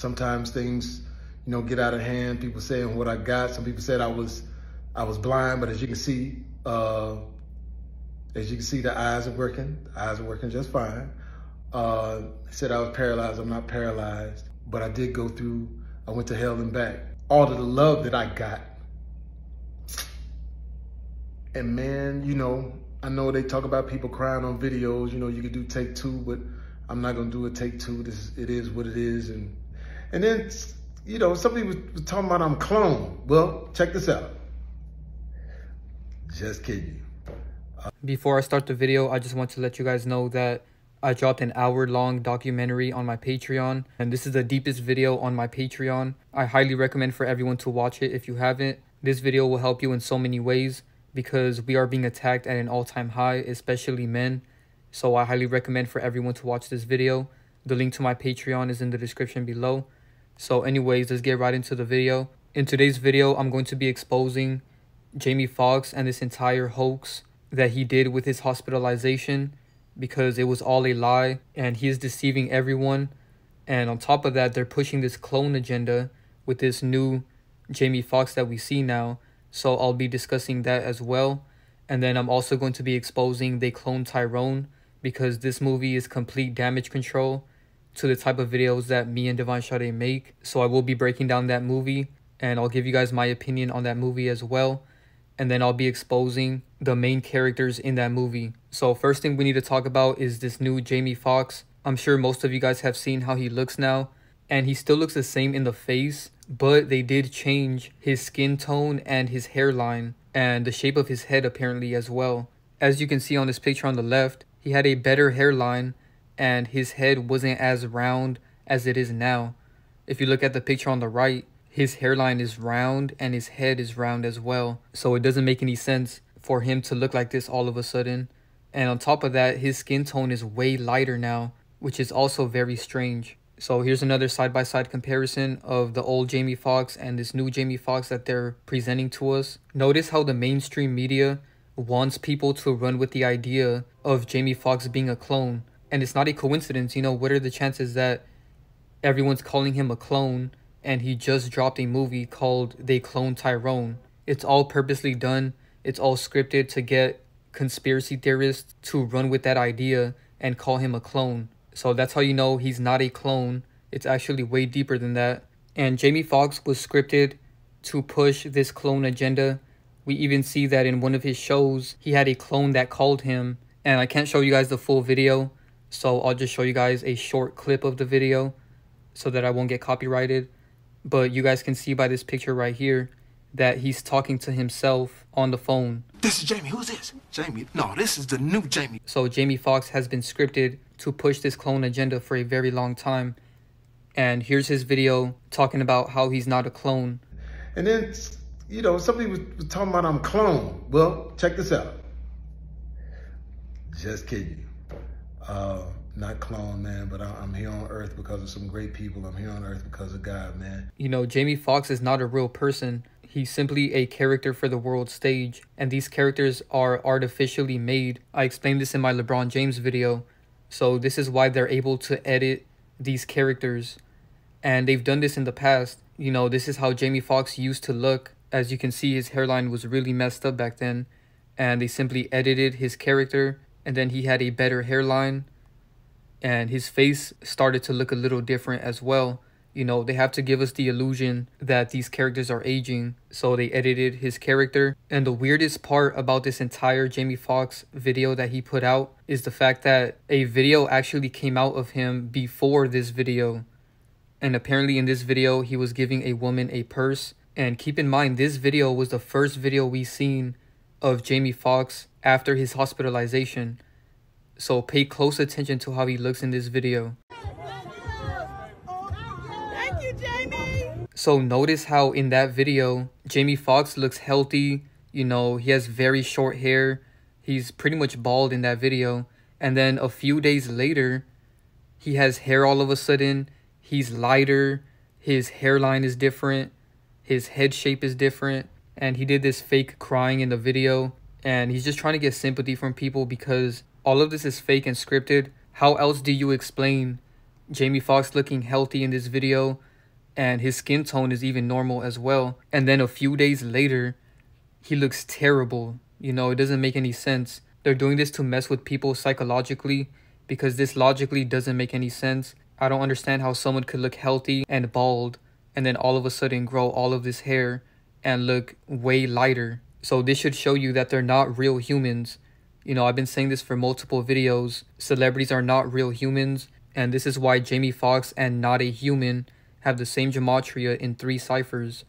Sometimes things, get out of hand. People saying what I got. Some people said I was blind, but as you can see, the eyes are working. The eyes are working just fine. They said I was paralyzed. I'm not paralyzed, but I did go through. I went to hell and back. All of the love that I got. And man, I know they talk about people crying on videos. You could do take two, but I'm not gonna do a take two. It is what it is. And then, somebody was talking about I'm cloned. Well, check this out. Just kidding. Before I start the video, I just want to let you guys know that I dropped an hour-long documentary on my Patreon, and this is the deepest video on my Patreon. I highly recommend for everyone to watch it if you haven't. This video will help you in so many ways because we are being attacked at an all-time high, especially men. So I highly recommend for everyone to watch this video. The link to my Patreon is in the description below. So anyways, let's get right into the video. In today's video, I'm going to be exposing Jamie Foxx and this entire hoax that he did with his hospitalization, because it was all a lie and he is deceiving everyone. And on top of that, they're pushing this clone agenda with this new Jamie Foxx that we see now. So I'll be discussing that as well. And then I'm also going to be exposing they cloned Tyrone, because this movie is complete damage control to the type of videos that me and Divine Sade make. So I will be breaking down that movie and I'll give you guys my opinion on that movie as well. And then I'll be exposing the main characters in that movie. So first thing we need to talk about is this new Jamie Foxx. I'm sure most of you guys have seen how he looks now, and he still looks the same in the face, but they did change his skin tone and his hairline and the shape of his head apparently as well. As you can see on this picture on the left, he had a better hairline and his head wasn't as round as it is now. If you look at the picture on the right, his hairline is round and his head is round as well. So it doesn't make any sense for him to look like this all of a sudden. And on top of that, his skin tone is way lighter now, which is also very strange. So here's another side-by-side comparison of the old Jamie Foxx and this new Jamie Foxx that they're presenting to us. Notice how the mainstream media wants people to run with the idea of Jamie Foxx being a clone. And it's not a coincidence. What are the chances that everyone's calling him a clone and he just dropped a movie called They Cloned Tyrone? It's all purposely done. It's all scripted to get conspiracy theorists to run with that idea and call him a clone. So that's how you know he's not a clone. It's actually way deeper than that. And Jamie Foxx was scripted to push this clone agenda. We even see that in one of his shows, he had a clone that called him. And I can't show you guys the full video, so I'll just show you guys a short clip of the video so that I won't get copyrighted. But you guys can see by this picture right here that he's talking to himself on the phone. This is Jamie. Who's this? Jamie. No, this is the new Jamie. So Jamie Foxx has been scripted to push this clone agenda for a very long time. And here's his video talking about how he's not a clone. And then, somebody was talking about I'm cloned. Well, check this out. Just kidding. Not clone, man, but I'm here on earth because of some great people. I'm here on earth because of God, man. Jamie Foxx is not a real person. He's simply a character for the world stage, and these characters are artificially made. I explained this in my LeBron James video. So this is why they're able to edit these characters, and they've done this in the past. This is how Jamie Foxx used to look. As you can see, his hairline was really messed up back then, and they simply edited his character, and then he had a better hairline, and his face started to look a little different as well. They have to give us the illusion that these characters are aging, so they edited his character. And the weirdest part about this entire Jamie Foxx video that he put out is the fact that a video actually came out of him before this video. And apparently in this video, he was giving a woman a purse. And keep in mind, this video was the first video we seen of Jamie Foxx after his hospitalization. So pay close attention to how he looks in this video. So notice how in that video, Jamie Foxx looks healthy. He has very short hair. He's pretty much bald in that video. And then a few days later, he has hair all of a sudden. He's lighter. His hairline is different. His head shape is different. And he did this fake crying in the video. And he's just trying to get sympathy from people because all of this is fake and scripted. How else do you explain Jamie Foxx looking healthy in this video and his skin tone is even normal as well. And then a few days later, he looks terrible. You know, it doesn't make any sense. They're doing this to mess with people psychologically because this logically doesn't make any sense. I don't understand how someone could look healthy and bald and then all of a sudden grow all of this hair and look way lighter. So this should show you that they're not real humans. You know, I've been saying this for multiple videos. Celebrities are not real humans, and this is why Jamie Foxx and Not a Human have the same gematria in 3 ciphers.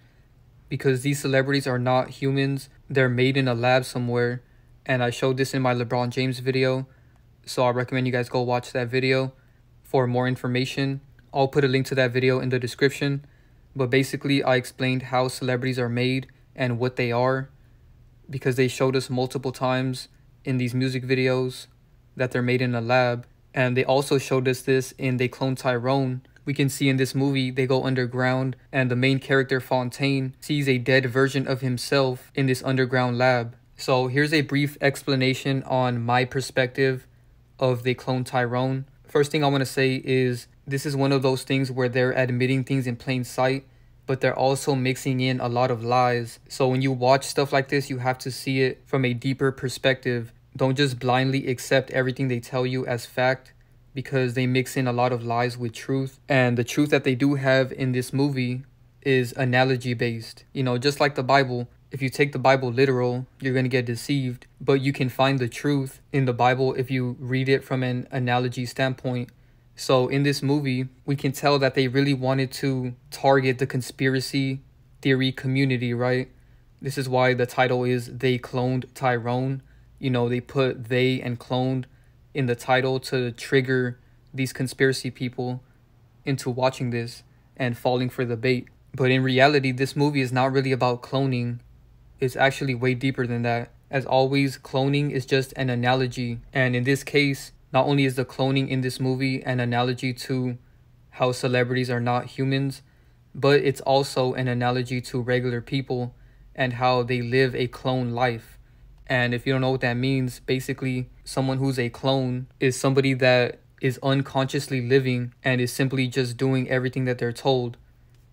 Because these celebrities are not humans, they're made in a lab somewhere, and I showed this in my LeBron James video, so I recommend you guys go watch that video for more information. I'll put a link to that video in the description, but basically I explained how celebrities are made and what they are, because they showed us multiple times in these music videos that they're made in a lab, and they also showed us this in They Cloned Tyrone. We can see in this movie they go underground and the main character Fontaine sees a dead version of himself in this underground lab. So here's a brief explanation on my perspective of They Cloned Tyrone. First thing I want to say is this is one of those things where they're admitting things in plain sight, but they're also mixing in a lot of lies. So when you watch stuff like this, you have to see it from a deeper perspective. Don't just blindly accept everything they tell you as fact, because they mix in a lot of lies with truth. And the truth that they do have in this movie is analogy based. You know, just like the Bible, if you take the Bible literal, you're going to get deceived. But you can find the truth in the Bible if you read it from an analogy standpoint. So in this movie, we can tell that they really wanted to target the conspiracy theory community, right? This is why the title is They Cloned Tyrone. You know, they put they and cloned in the title to trigger these conspiracy people into watching this and falling for the bait. But in reality, this movie is not really about cloning. It's actually way deeper than that. As always, cloning is just an analogy. And in this case, not only is the cloning in this movie an analogy to how celebrities are not humans, but it's also an analogy to regular people and how they live a clone life. And if you don't know what that means, basically someone who's a clone is somebody that is unconsciously living and is simply just doing everything that they're told.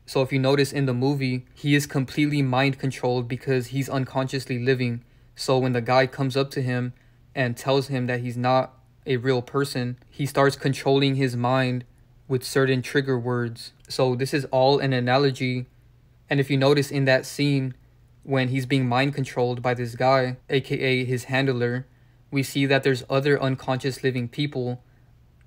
So if you notice in the movie, he is completely mind controlled because he's unconsciously living. So when the guy comes up to him and tells him that he's not a real person, he starts controlling his mind with certain trigger words. So this is all an analogy. And if you notice in that scene, when he's being mind controlled by this guy, aka his handler, we see that there's other unconscious living people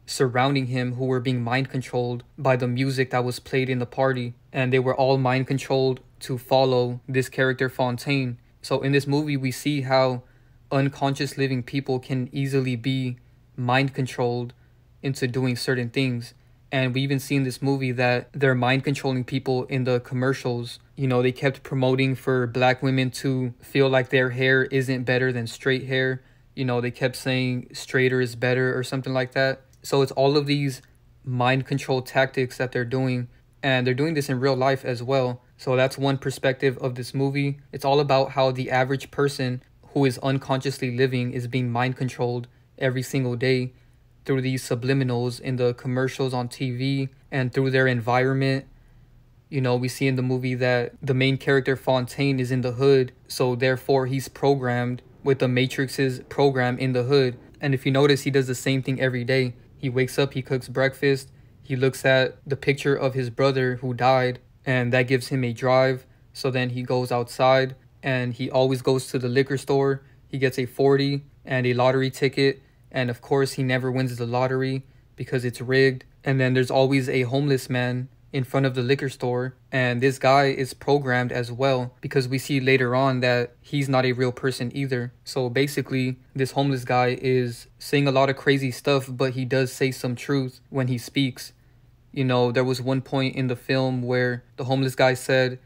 surrounding him who were being mind controlled by the music that was played in the party. And they were all mind controlled to follow this character Fontaine. So in this movie, we see how unconscious living people can easily be mind controlled into doing certain things. And we even see in this movie that they're mind controlling people in the commercials. You know, they kept promoting for black women to feel like their hair isn't better than straight hair. You know, they kept saying straighter is better or something like that. So it's all of these mind control tactics that they're doing. And they're doing this in real life as well. So that's one perspective of this movie. It's all about how the average person who is unconsciously living is being mind controlled every single day through these subliminals in the commercials on TV and through their environment. You know, we see in the movie that the main character Fontaine is in the hood, so therefore he's programmed with the Matrix's program in the hood. And if you notice, he does the same thing every day. He wakes up, he cooks breakfast, he looks at the picture of his brother who died, and that gives him a drive. So then he goes outside and he always goes to the liquor store. He gets a 40 and a lottery ticket. And of course, he never wins the lottery because it's rigged. And then there's always a homeless man in front of the liquor store. And this guy is programmed as well, because we see later on that he's not a real person either. So basically, this homeless guy is saying a lot of crazy stuff, but he does say some truth when he speaks. You know, there was one point in the film where the homeless guy said,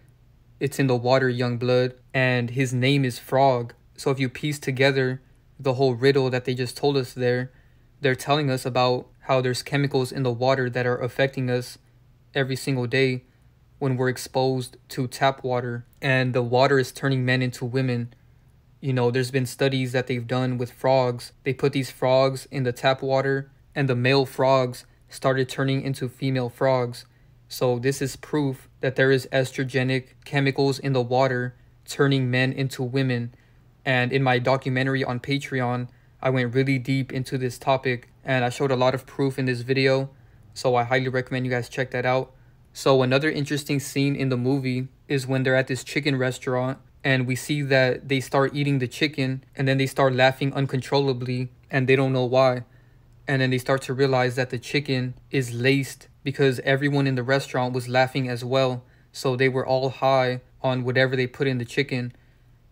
"It's in the water, young blood," and his name is Frog. So if you piece together the whole riddle that they just told us there, they're telling us about how there's chemicals in the water that are affecting us every single day when we're exposed to tap water. And the water is turning men into women. You know, there's been studies that they've done with frogs. They put these frogs in the tap water, and the male frogs started turning into female frogs. So this is proof that there is estrogenic chemicals in the water turning men into women. And in my documentary on Patreon, I went really deep into this topic and I showed a lot of proof in this video. So I highly recommend you guys check that out. So another interesting scene in the movie is when they're at this chicken restaurant and we see that they start eating the chicken and then they start laughing uncontrollably and they don't know why. And then they start to realize that the chicken is laced because everyone in the restaurant was laughing as well. So they were all high on whatever they put in the chicken.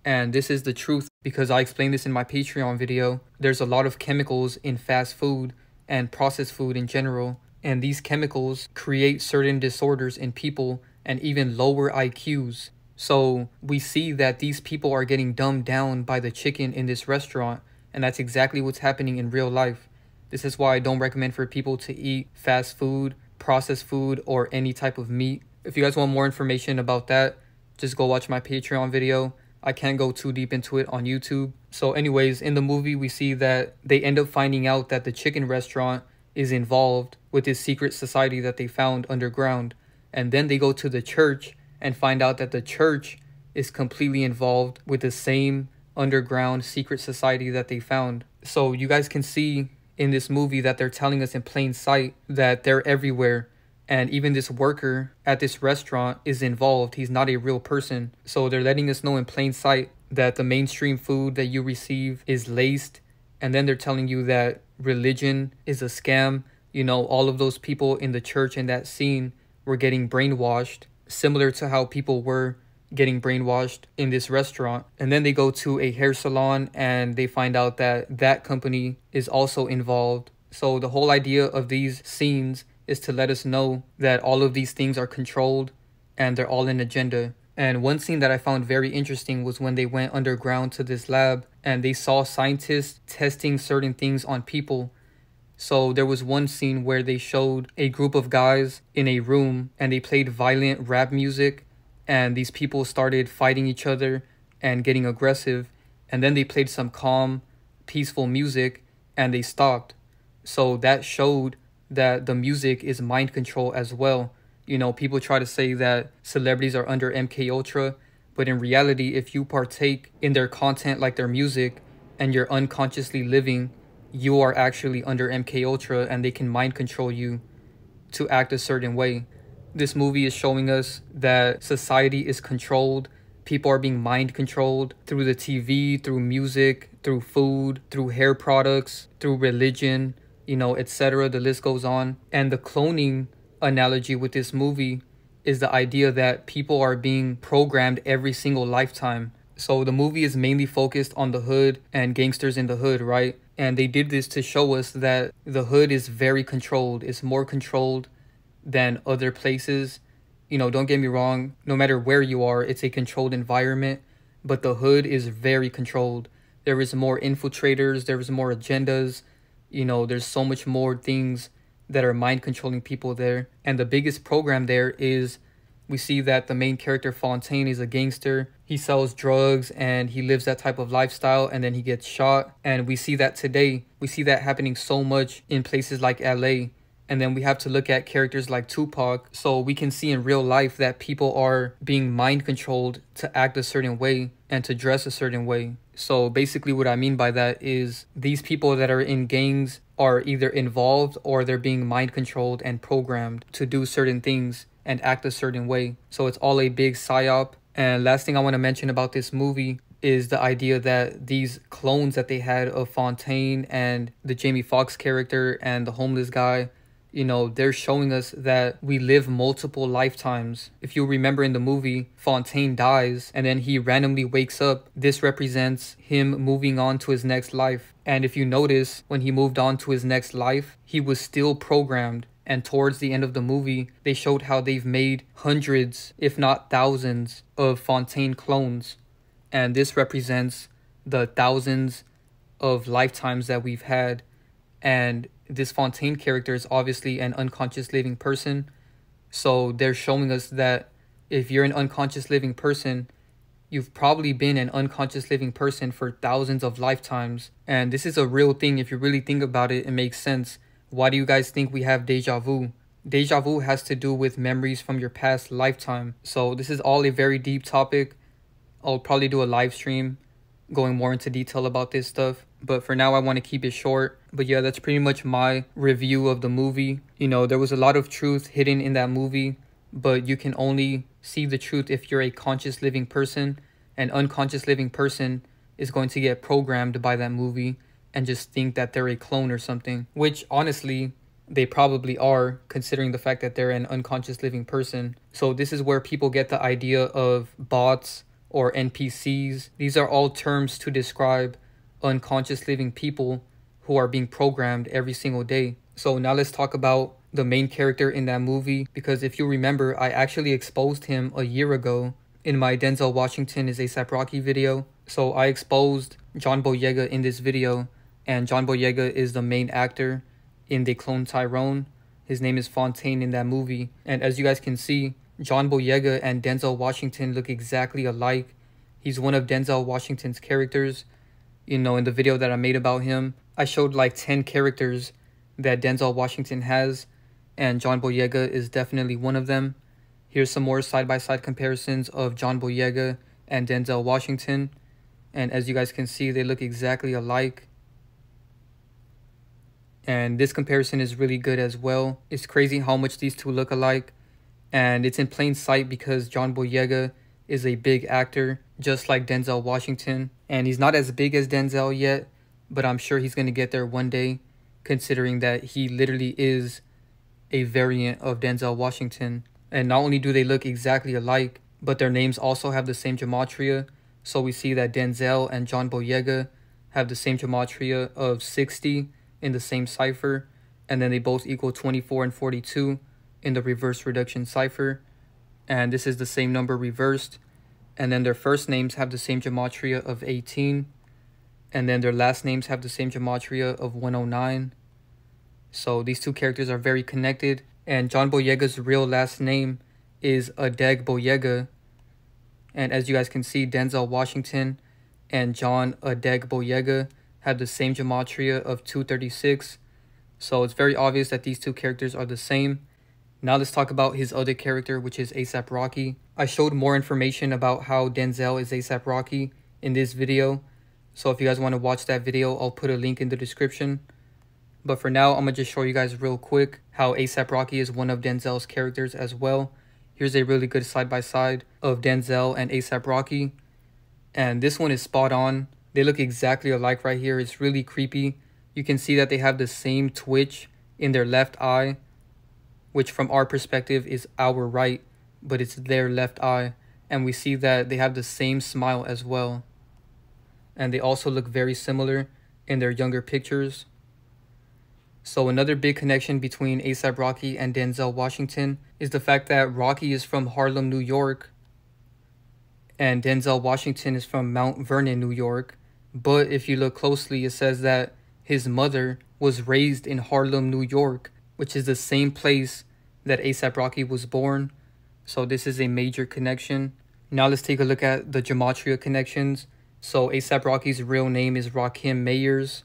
And this is the truth because I explained this in my Patreon video. There's a lot of chemicals in fast food and processed food in general. And these chemicals create certain disorders in people and even lower IQs. So we see that these people are getting dumbed down by the chicken in this restaurant. And that's exactly what's happening in real life. This is why I don't recommend for people to eat fast food, processed food, or any type of meat. If you guys want more information about that, just go watch my Patreon video. I can't go too deep into it on YouTube. So anyways, in the movie, we see that they end up finding out that the chicken restaurant is involved with this secret society that they found underground. And then they go to the church and find out that the church is completely involved with the same underground secret society that they found. So you guys can see in this movie that they're telling us in plain sight that they're everywhere. And even this worker at this restaurant is involved. He's not a real person. So they're letting us know in plain sight that the mainstream food that you receive is laced. And then they're telling you that religion is a scam. You know, all of those people in the church in that scene were getting brainwashed, similar to how people were getting brainwashed in this restaurant. And then they go to a hair salon and they find out that that company is also involved. So the whole idea of these scenes is to let us know that all of these things are controlled and they're all an agenda. And one scene that I found very interesting was when they went underground to this lab and they saw scientists testing certain things on people. So there was one scene where they showed a group of guys in a room and they played violent rap music and these people started fighting each other and getting aggressive. And then they played some calm, peaceful music and they stopped. So that showed that the music is mind control as well. You know, people try to say that celebrities are under MK Ultra, but in reality, if you partake in their content like their music and you're unconsciously living, you are actually under MK Ultra and they can mind control you to act a certain way. This movie is showing us that society is controlled. People are being mind controlled through the TV, through music, through food, through hair products, through religion, you know, etc. The list goes on. And the cloning analogy with this movie is the idea that people are being programmed every single lifetime. So the movie is mainly focused on the hood and gangsters in the hood, right? And they did this to show us that the hood is very controlled. It's more controlled than other places. You know, don't get me wrong, no matter where you are, it's a controlled environment, but the hood is very controlled. There is more infiltrators, there is more agendas, you know, there's so much more things that are mind controlling people there. And the biggest program there is, we see that the main character Fontaine is a gangster. He sells drugs and he lives that type of lifestyle and then he gets shot. And we see that today. We see that happening so much in places like LA. And then we have to look at characters like Tupac. So we can see in real life that people are being mind controlled to act a certain way and to dress a certain way. So basically what I mean by that is these people that are in gangs are either involved or they're being mind controlled and programmed to do certain things and act a certain way. So it's all a big psyop. And last thing I want to mention about this movie is the idea that these clones that they had of Fontaine and the Jamie Foxx character and the homeless guy, you know, they're showing us that we live multiple lifetimes. If you remember in the movie, Fontaine dies and then he randomly wakes up. This represents him moving on to his next life. And if you notice, when he moved on to his next life, he was still programmed. And towards the end of the movie, they showed how they've made hundreds, if not thousands, of Fontaine clones. And this represents the thousands of lifetimes that we've had. And this Fontaine character is obviously an unconscious living person. So they're showing us that if you're an unconscious living person, you've probably been an unconscious living person for thousands of lifetimes. And this is a real thing. If you really think about it, it makes sense. Why do you guys think we have deja vu? Deja vu has to do with memories from your past lifetime. So this is all a very deep topic. I'll probably do a live stream going more into detail about this stuff. But for now, I want to keep it short. But yeah, that's pretty much my review of the movie. You know, there was a lot of truth hidden in that movie, but you can only see the truth if you're a conscious living person. An unconscious living person is going to get programmed by that movie and just think that they're a clone or something, which honestly, they probably are, considering the fact that they're an unconscious living person. So this is where people get the idea of bots or NPCs. These are all terms to describe unconscious living people who are being programmed every single day. So now let's talk about the main character in that movie, because if you remember, I actually exposed him a year ago in my Denzel Washington is A$AP Rocky video. So I exposed John Boyega in this video, and John Boyega is the main actor in They Cloned Tyrone. His name is Fontaine in that movie. And as you guys can see, John Boyega and Denzel Washington look exactly alike. He's one of Denzel Washington's characters. You know, in the video that I made about him, I showed like 10 characters that Denzel Washington has, and John Boyega is definitely one of them. Here's some more side-by-side comparisons of John Boyega and Denzel Washington. And as you guys can see, they look exactly alike. And this comparison is really good as well. It's crazy how much these two look alike. And it's in plain sight because John Boyega is a big actor, just like Denzel Washington. And he's not as big as Denzel yet, but I'm sure he's going to get there one day, considering that he literally is a variant of Denzel Washington. And not only do they look exactly alike, but their names also have the same gematria. So we see that Denzel and John Boyega have the same gematria of 60 in the same cipher, and then they both equal 24 and 42 in the reverse reduction cipher. And this is the same number reversed. And then their first names have the same gematria of 18, and then their last names have the same gematria of 109. So these two characters are very connected. And John Boyega's real last name is Adeg Boyega. And as you guys can see, Denzel Washington and John Adeg Boyega have the same gematria of 236. So it's very obvious that these two characters are the same. Now let's talk about his other character, which is A$AP Rocky. I showed more information about how Denzel is A$AP Rocky in this video. So if you guys want to watch that video, I'll put a link in the description. But for now, I'm going to just show you guys real quick how A$AP Rocky is one of Denzel's characters as well. Here's a really good side-by-side of Denzel and A$AP Rocky. And this one is spot on. They look exactly alike right here. It's really creepy. You can see that they have the same twitch in their left eye, which from our perspective is our right, but it's their left eye. And we see that they have the same smile as well. And they also look very similar in their younger pictures. So another big connection between A$AP Rocky and Denzel Washington is the fact that Rocky is from Harlem, New York, and Denzel Washington is from Mount Vernon, New York. But if you look closely, it says that his mother was raised in Harlem, New York, which is the same place that A$AP Rocky was born. So this is a major connection. Now let's take a look at the gematria connections. So A$AP Rocky's real name is Rakim Mayers.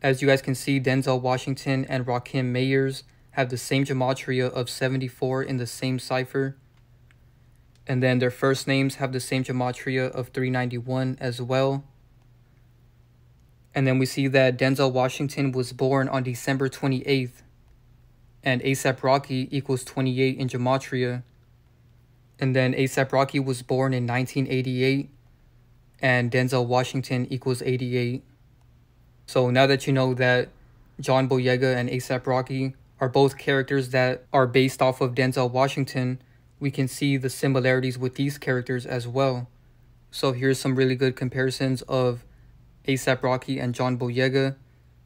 As you guys can see, Denzel Washington and Rakim Mayers have the same gematria of 74 in the same cipher. And then their first names have the same gematria of 391 as well. And then we see that Denzel Washington was born on December 28th. And A$AP Rocky equals 28 in gematria. And then A$AP Rocky was born in 1988. And Denzel Washington equals 88. So now that you know that John Boyega and A$AP Rocky are both characters that are based off of Denzel Washington, we can see the similarities with these characters as well. So here's some really good comparisons of A$AP Rocky and John Boyega.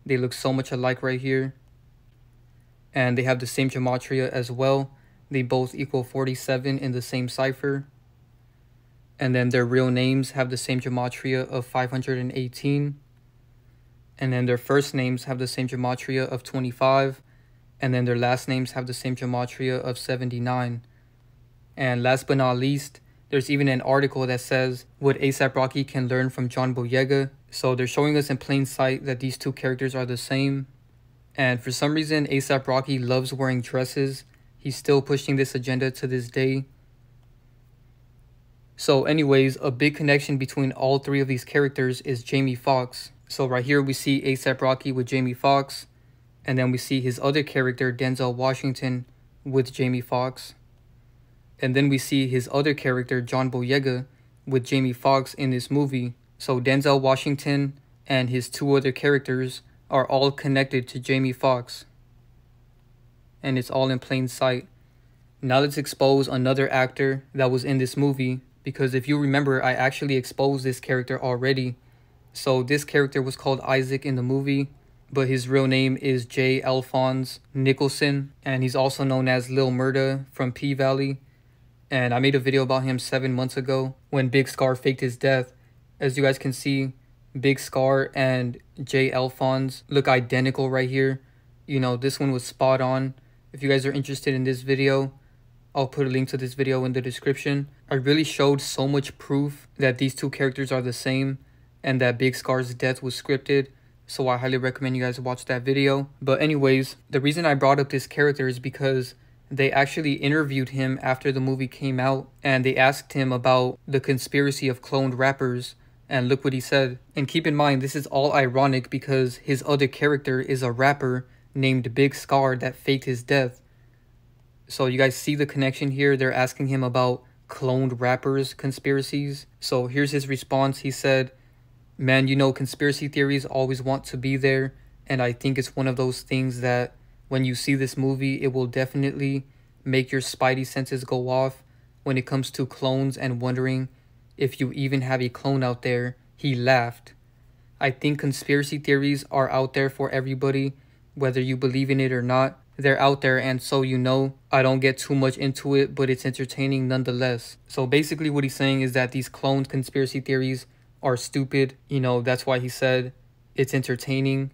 They look so much alike right here. And they have the same gematria as well. They both equal 47 in the same cipher. And then their real names have the same gematria of 518. And then their first names have the same gematria of 25. And then their last names have the same gematria of 79. And last but not least, there's even an article that says what A$AP Rocky can learn from John Boyega. So they're showing us in plain sight that these two characters are the same. And for some reason, A$AP Rocky loves wearing dresses. He's still pushing this agenda to this day. So anyways, a big connection between all three of these characters is Jamie Foxx. So right here we see A$AP Rocky with Jamie Foxx. And then we see his other character, Denzel Washington, with Jamie Foxx. And then we see his other character, John Boyega, with Jamie Foxx in this movie. So Denzel Washington and his two other characters are all connected to Jamie Foxx. And it's all in plain sight. Now let's expose another actor that was in this movie. Because if you remember, I actually exposed this character already. So this character was called Isaac in the movie, but his real name is J. Alphonse Nicholson. And he's also known as Lil Murda from P-Valley. And I made a video about him 7 months ago when Big Scarr faked his death. As you guys can see, Big Scarr and J. Alphonse look identical right here. You know, this one was spot on. If you guys are interested in this video, I'll put a link to this video in the description. I really showed so much proof that these two characters are the same and that Big Scarr's death was scripted. So I highly recommend you guys watch that video. But anyways, the reason I brought up this character is because they actually interviewed him after the movie came out. And they asked him about the conspiracy of cloned rappers. And look what he said. And keep in mind, this is all ironic because his other character is a rapper named Big Scarr that faked his death. So you guys see the connection here. They're asking him about cloned rappers conspiracies. So here's his response. He said, "Man, you know, conspiracy theories always want to be there. And I think it's one of those things that when you see this movie, it will definitely make your spidey senses go off when it comes to clones and wondering if you even have a clone out there." He laughed. I think conspiracy theories are out there for everybody, whether you believe in it or not. They're out there, and so you know, I don't get too much into it, but it's entertaining nonetheless. So basically what he's saying is that these cloned conspiracy theories are stupid. You know, that's why he said it's entertaining,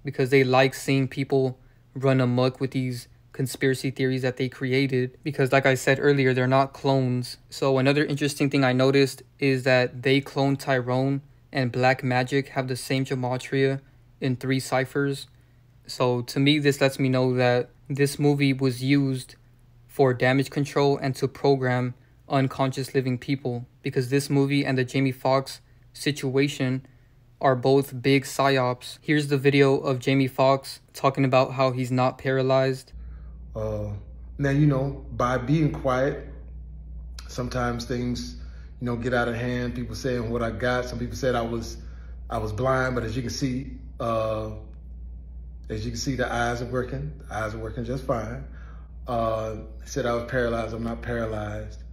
because they like seeing people run amok with these conspiracy theories that they created. Because like I said earlier, they're not clones. So another interesting thing I noticed is that they cloned Tyrone and Black Magic have the same gematria in 3 ciphers. So to me, this lets me know that this movie was used for damage control and to program unconscious living people, because this movie and the Jamie Foxx situation are both big psyops. Here's the video of Jamie Foxx talking about how he's not paralyzed. Now, you know, by being quiet, sometimes things, you know, get out of hand. People saying what I got. Some people said I was blind, but as you can see, the eyes are working. The eyes are working just fine. They said I was paralyzed. I'm not paralyzed.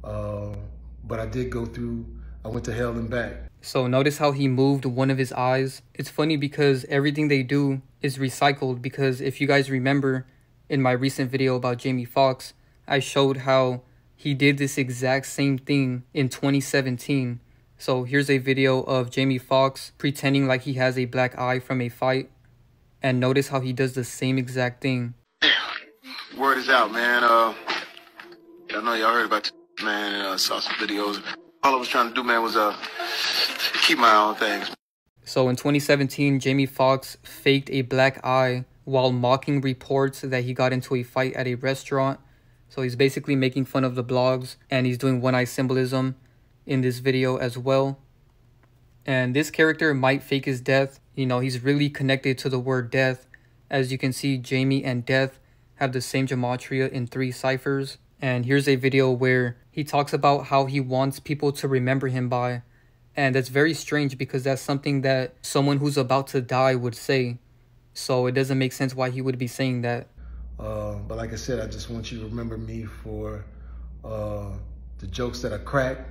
But I did go through, I went to hell and back. So notice how he moved one of his eyes. It's funny because everything they do is recycled, because if you guys remember in my recent video about Jamie Foxx, I showed how he did this exact same thing in 2017. So here's a video of Jamie Foxx pretending like he has a black eye from a fight. And notice how he does the same exact thing. Word is out, man. I know y'all heard about this, man, and saw some videos. All I was trying to do, man, was keep my own things. So in 2017, Jamie Foxx faked a black eye while mocking reports that he got into a fight at a restaurant. So he's basically making fun of the blogs, and he's doing one-eye symbolism in this video as well. And this character might fake his death. You know, he's really connected to the word death. As you can see, Jamie and death have the same gematria in 3 ciphers. And here's a video where he talks about how he wants people to remember him by. And that's very strange because that's something that someone who's about to die would say. So it doesn't make sense why he would be saying that. But like I said, I just want you to remember me for the jokes that I crack,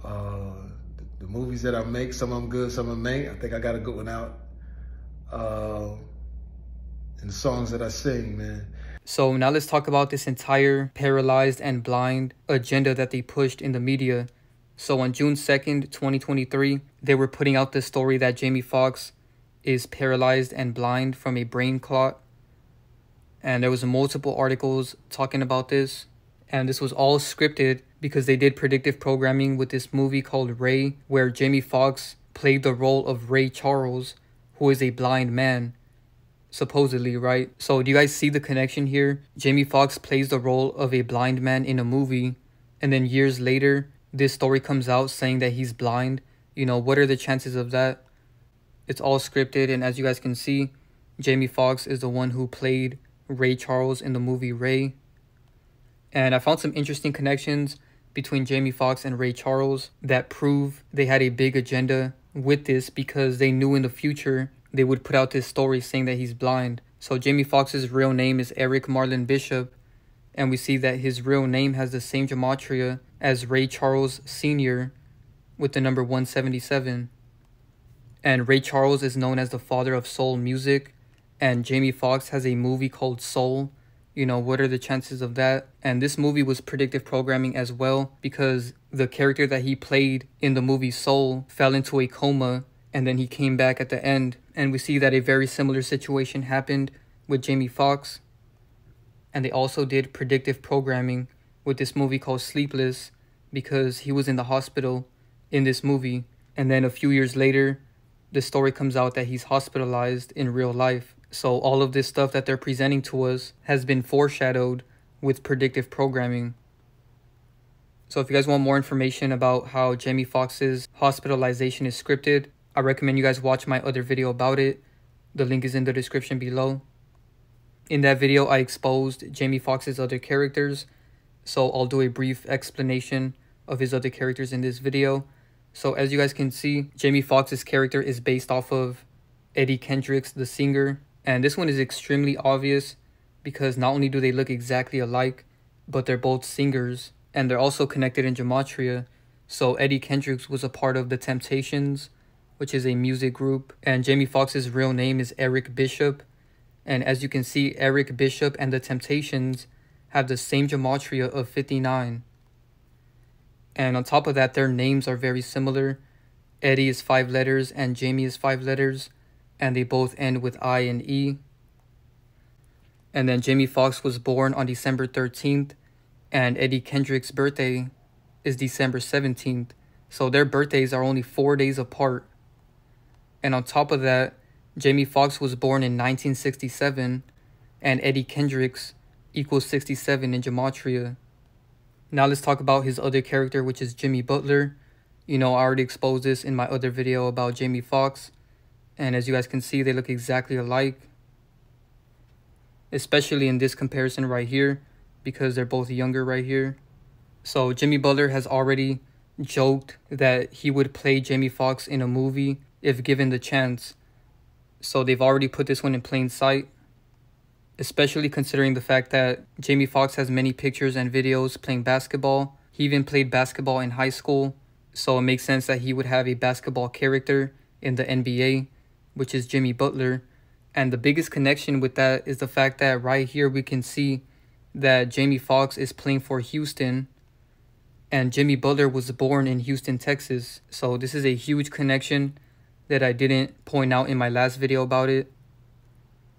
the movies that I make. Some of them good, some of them ain't. I think I got a good one out. And the songs that I sing, man. So now let's talk about this entire paralyzed and blind agenda that they pushed in the media. So on June 2nd, 2023, they were putting out the story that Jamie Foxx is paralyzed and blind from a brain clot. And there was multiple articles talking about this. And this was all scripted because they did predictive programming with this movie called Ray, where Jamie Foxx played the role of Ray Charles, who is a blind man. supposedly, right? So do you guys see the connection here? Jamie Foxx plays the role of a blind man in a movie, and then years later, this story comes out saying that he's blind. You know, what are the chances of that? It's all scripted, and as you guys can see, Jamie Foxx is the one who played Ray Charles in the movie Ray. And I found some interesting connections between Jamie Foxx and Ray Charles that prove they had a big agenda with this, because they knew in the future they would put out this story saying that he's blind. So Jamie Foxx's real name is Eric Marlon Bishop, and we see that his real name has the same gematria as Ray Charles Sr. with the number 177. And Ray Charles is known as the father of soul music, and Jamie Foxx has a movie called Soul. You know, what are the chances of that? And this movie was predictive programming as well, because the character that he played in the movie Soul fell into a coma, and then he came back at the end. And we see that a very similar situation happened with Jamie Foxx. And they also did predictive programming with this movie called Sleepless, because he was in the hospital in this movie. And then a few years later, the story comes out that he's hospitalized in real life. So all of this stuff that they're presenting to us has been foreshadowed with predictive programming. So if you guys want more information about how Jamie Foxx's hospitalization is scripted, I recommend you guys watch my other video about it. The link is in the description below. In that video, I exposed Jamie Foxx's other characters, so I'll do a brief explanation of his other characters in this video. So as you guys can see, Jamie Foxx's character is based off of Eddie Kendricks, the singer. And this one is extremely obvious because not only do they look exactly alike, but they're both singers, and they're also connected in gematria. So Eddie Kendricks was a part of The Temptations, which is a music group, and Jamie Foxx's real name is Eric Bishop. And as you can see, Eric Bishop and The Temptations have the same gematria of 59. And on top of that, their names are very similar. Eddie is 5 letters and Jamie is 5 letters, and they both end with I and E. And then Jamie Foxx was born on December 13th, and Eddie Kendricks' birthday is December 17th. So their birthdays are only 4 days apart. And on top of that, Jamie Foxx was born in 1967, and Eddie Kendricks equals 67 in gematria. Now let's talk about his other character, which is Jimmy Butler. You know, I already exposed this in my other video about Jamie Foxx. And as you guys can see, they look exactly alike. Especially in this comparison right here, because they're both younger right here. So Jimmy Butler has already joked that he would play Jamie Foxx in a movie if given the chance. So they've already put this one in plain sight. Especially considering the fact that Jamie Foxx has many pictures and videos playing basketball. He even played basketball in high school, so it makes sense that he would have a basketball character in the NBA, which is Jimmy Butler. And the biggest connection with that is the fact that right here we can see that Jamie Foxx is playing for Houston, and Jimmy Butler was born in Houston, Texas. So this is a huge connection that I didn't point out in my last video about it.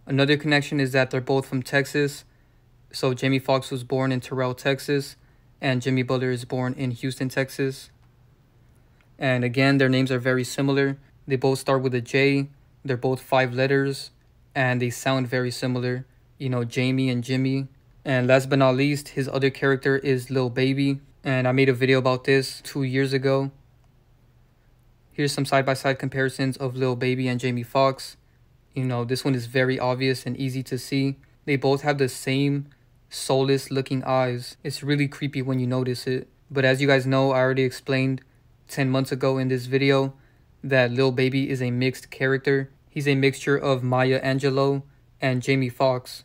Another connection is that they're both from Texas. So Jamie Foxx was born in Terrell, Texas, and Jimmy Butler is born in Houston, Texas. And again, their names are very similar. They both start with a J. They're both 5 letters, and they sound very similar. You know, Jamie and Jimmy. And last but not least, his other character is Lil Baby. And I made a video about this 2 years ago. Here's some side-by-side comparisons of Lil Baby and Jamie Foxx. You know, this one is very obvious and easy to see. They both have the same soulless looking eyes. It's really creepy when you notice it. But as you guys know, I already explained 10 months ago in this video that Lil Baby is a mixed character. He's a mixture of Maya Angelou and Jamie Foxx.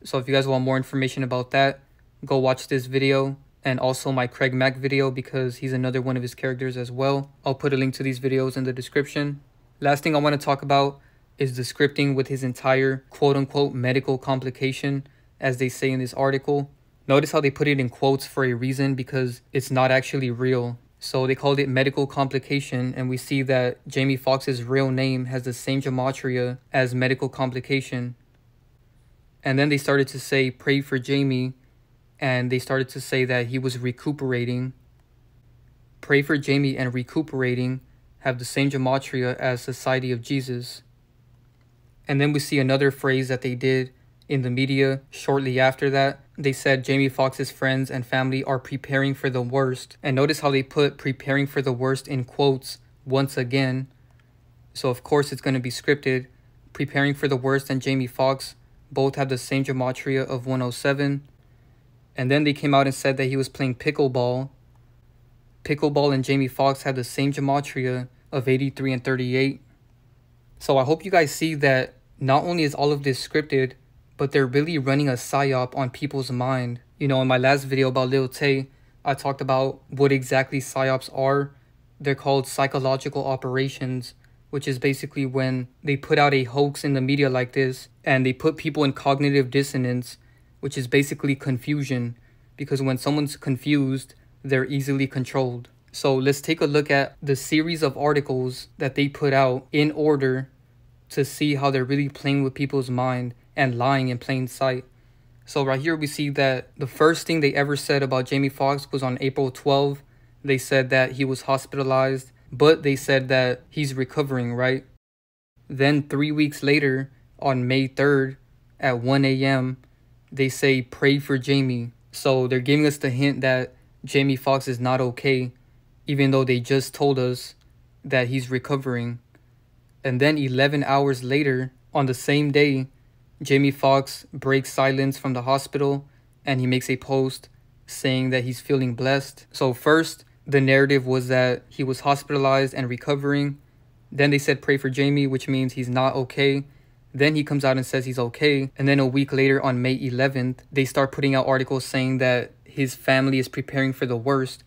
So if you guys want more information about that, go watch this video and also my Craig Mack video, because he's another one of his characters as well. I'll put a link to these videos in the description. Last thing I want to talk about is the scripting with his entire quote-unquote medical complication, as they say in this article. Notice how they put it in quotes for a reason, because it's not actually real. So they called it medical complication, and we see that Jamie Foxx's real name has the same gematria as medical complication. And then they started to say pray for Jamie, and they started to say that he was recuperating. Pray for Jamie and recuperating have the same gematria as Society of Jesus. And then we see another phrase that they did in the media shortly after that. They said Jamie Foxx's friends and family are preparing for the worst. And notice how they put preparing for the worst in quotes once again. So of course it's going to be scripted. Preparing for the worst and Jamie Foxx both have the same gematria of 107. And then they came out and said that he was playing pickleball. Pickleball and Jamie Foxx have the same gematria of 83 and 38. So I hope you guys see that not only is all of this scripted, but they're really running a psyop on people's mind. You know, in my last video about Lil Tay, I talked about what exactly psyops are. They're called psychological operations, which is basically when they put out a hoax in the media like this and they put people in cognitive dissonance, which is basically confusion, because when someone's confused, they're easily controlled. So let's take a look at the series of articles that they put out in order to see how they're really playing with people's mind and lying in plain sight. So right here we see that the first thing they ever said about Jamie Foxx was on April 12. They said that he was hospitalized, but they said that he's recovering, right? Then 3 weeks later, on May 3rd at 1 a.m., they say pray for Jamie. So they're giving us the hint that Jamie Foxx is not okay, even though they just told us that he's recovering. And then 11 hours later, on the same day, Jamie Foxx breaks silence from the hospital and he makes a post saying that he's feeling blessed. So first, the narrative was that he was hospitalized and recovering. Then they said pray for Jamie, which means he's not okay. Then he comes out and says he's okay. And then a week later on May 11th, they start putting out articles saying that his family is preparing for the worst,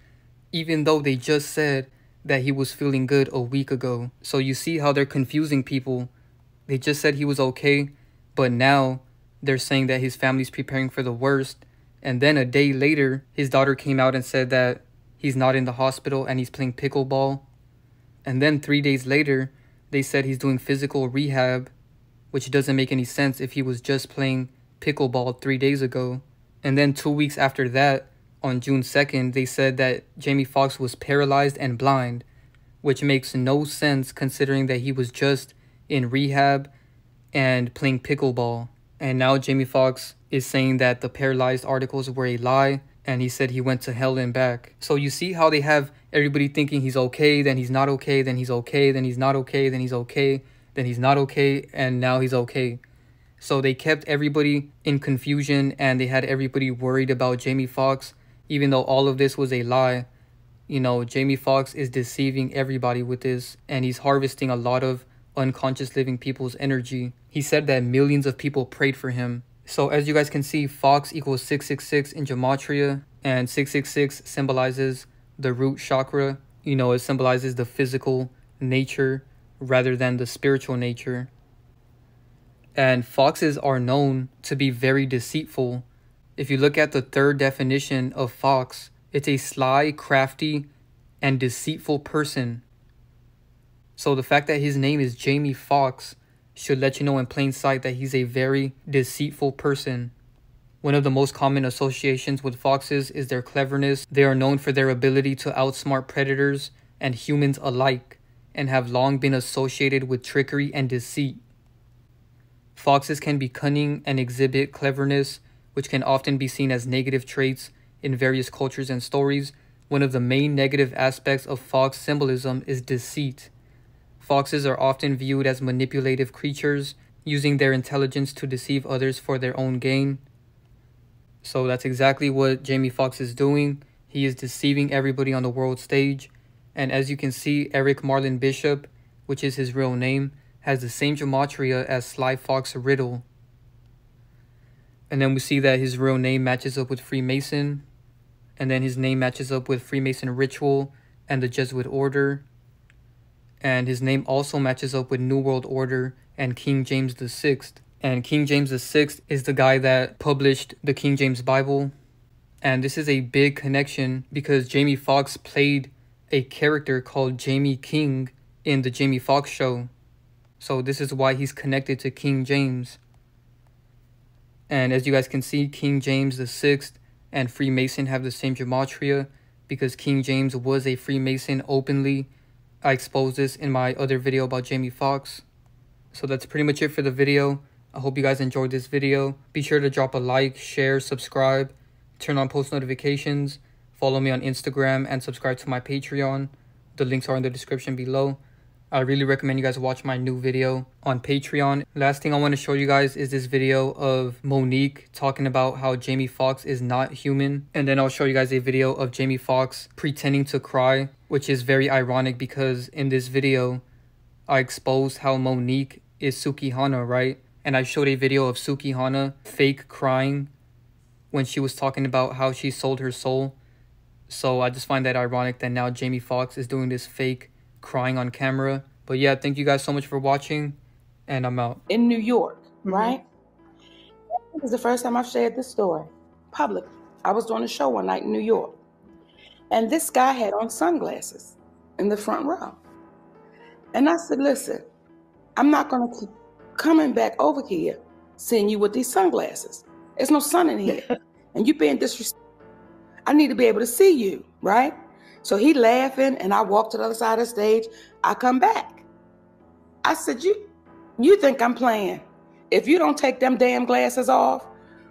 even though they just said that he was feeling good a week ago. So you see how they're confusing people. They just said he was okay, but now they're saying that his family's preparing for the worst. And then a day later, his daughter came out and said that he's not in the hospital and he's playing pickleball. And then 3 days later, they said he's doing physical rehab, which doesn't make any sense if he was just playing pickleball 3 days ago. And then 2 weeks after that, on June 2nd, they said that Jamie Foxx was paralyzed and blind, which makes no sense considering that he was just in rehab and playing pickleball. And now Jamie Foxx is saying that the paralyzed articles were a lie, and he said he went to hell and back. So you see how they have everybody thinking he's okay, then he's not okay, then he's okay, then he's not okay, then he's okay, then he's not okay, and now he's okay. So they kept everybody in confusion and they had everybody worried about Jamie Foxx, even though all of this was a lie. You know, Jamie Foxx is deceiving everybody with this, and he's harvesting a lot of unconscious living people's energy. He said that millions of people prayed for him. So as you guys can see, Foxx equals 666 in gematria, and 666 symbolizes the root chakra. You know, it symbolizes the physical nature rather than the spiritual nature. And foxes are known to be very deceitful. If you look at the third definition of fox, it's a sly, crafty, and deceitful person. So the fact that his name is Jamie Foxx should let you know in plain sight that he's a very deceitful person. One of the most common associations with foxes is their cleverness. They are known for their ability to outsmart predators and humans alike, and have long been associated with trickery and deceit. Foxes can be cunning and exhibit cleverness, which can often be seen as negative traits in various cultures and stories. One of the main negative aspects of fox symbolism is deceit. Foxes are often viewed as manipulative creatures, using their intelligence to deceive others for their own gain. So that's exactly what Jamie Foxx is doing. He is deceiving everybody on the world stage. And as you can see, Eric Marlon Bishop, which is his real name, has the same gematria as Sly Fox Riddle. And then we see that his real name matches up with Freemason. And then his name matches up with Freemason Ritual and the Jesuit Order. And his name also matches up with New World Order and King James VI. And King James VI is the guy that published the King James Bible. And this is a big connection because Jamie Foxx played a character called Jamie King in the Jamie Foxx show. So this is why he's connected to King James. And as you guys can see, King James VI and Freemason have the same gematria because King James was a Freemason openly. I exposed this in my other video about Jamie Foxx. So that's pretty much it for the video. I hope you guys enjoyed this video. Be sure to drop a like, share, subscribe, turn on post notifications, follow me on Instagram, and subscribe to my Patreon. The links are in the description below. I really recommend you guys watch my new video on Patreon. Last thing I want to show you guys is this video of Monique talking about how Jamie Foxx is not human. And then I'll show you guys a video of Jamie Foxx pretending to cry, which is very ironic because in this video, I exposed how Monique is Sukihana, right? And I showed a video of Sukihana fake crying when she was talking about how she sold her soul. So I just find that ironic that now Jamie Foxx is doing this fake crying on camera. But yeah, thank you guys so much for watching, and I'm out. In New York, right? It was the first time I've shared this story publicly. I was doing a show one night in New York, and this guy had on sunglasses in the front row. And I said, listen, I'm not going to keep coming back over here seeing you with these sunglasses. There's no sun in here, and you being disrespectful. I need to be able to see you, right? So he laughing, and I walk to the other side of the stage. I come back. I said, you think I'm playing? If you don't take them damn glasses off,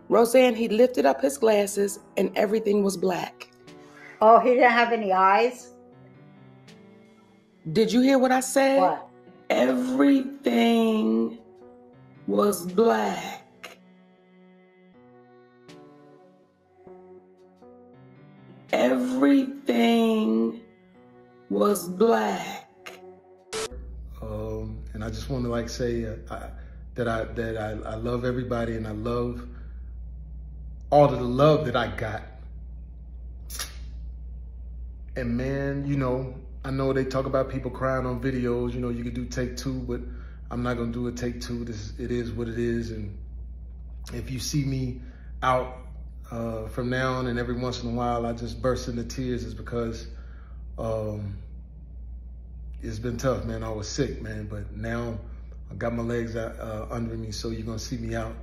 Roseanne, he lifted up his glasses, and everything was black. Oh, he didn't have any eyes? Did you hear what I said? What? Everything was black. Everything was black. And I just want to like say that I love everybody, and I love all of the love that I got. And man, you know, I know they talk about people crying on videos. You know, you could do take two, but I'm not gonna do a take two. It is what it is. And if you see me out from now on and every once in a while I just burst into tears, is because it's been tough, man. I was sick, man, but now I got my legs under me, so you're gonna see me out.